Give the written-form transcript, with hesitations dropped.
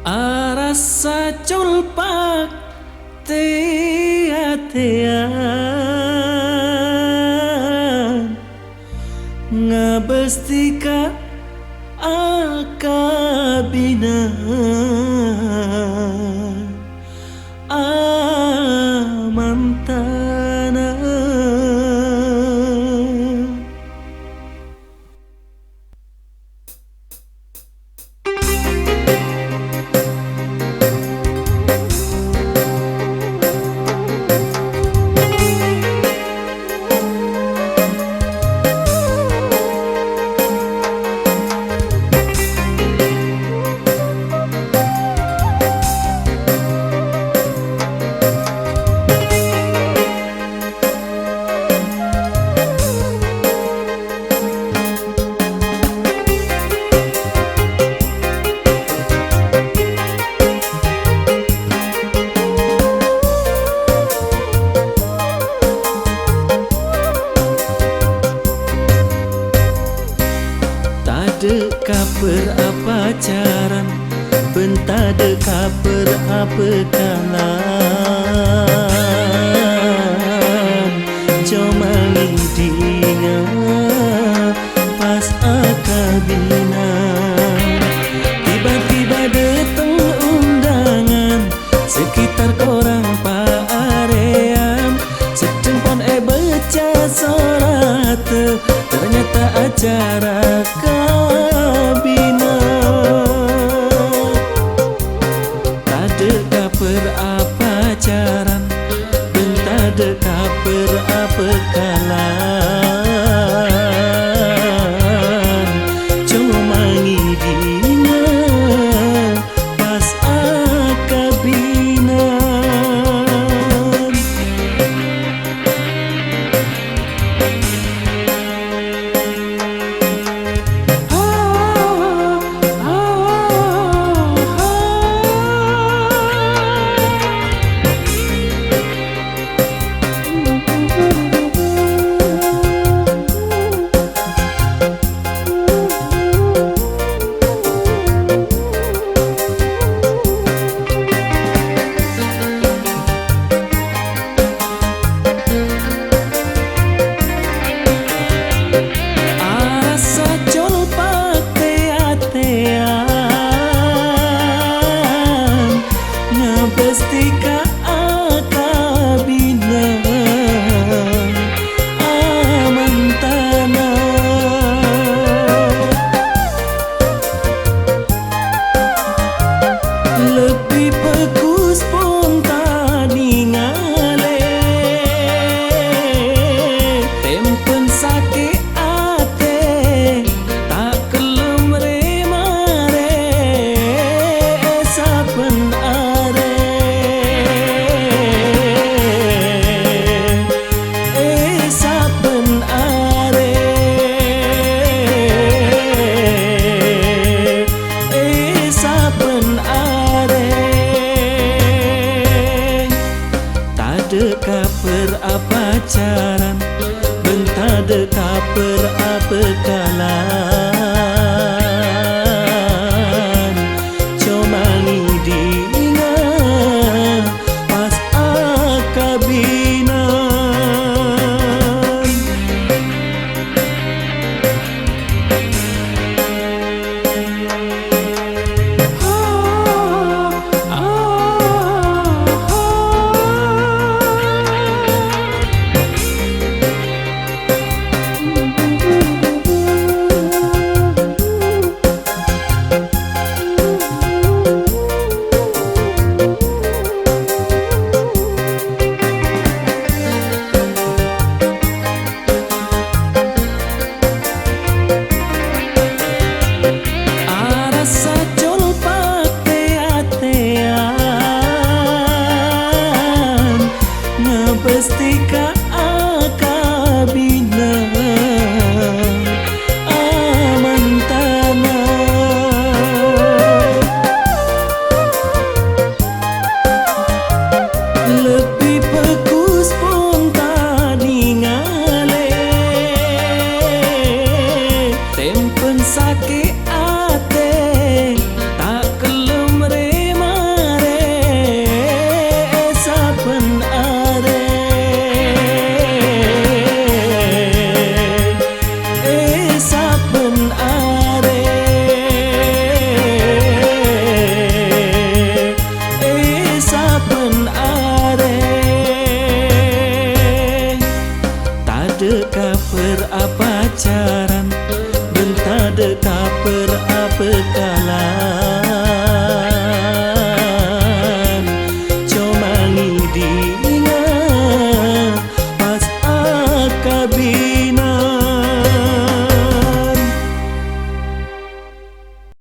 Arasa culpak tea-tean ngabestika akabina amantana. Deka berapacaran benta deka berapekalan cuma lidinya pas akabina tiba-tiba datang undangan sekitar korang paaream sedang pon baca surat ternyata acara kabina tadeka berapacaran dan tadeka berapekalan cuma ngidina pas akabina. Bestika akabina amantana lebih bagus spontan ngale tempen sakit ate tak kelem remare saben deka berapacaran benta deka berapekalan cuma ngidina pas akabina. Bestika akabina amantana lebih bagus spontan ngale tempen sakit ate tak kelem berapekah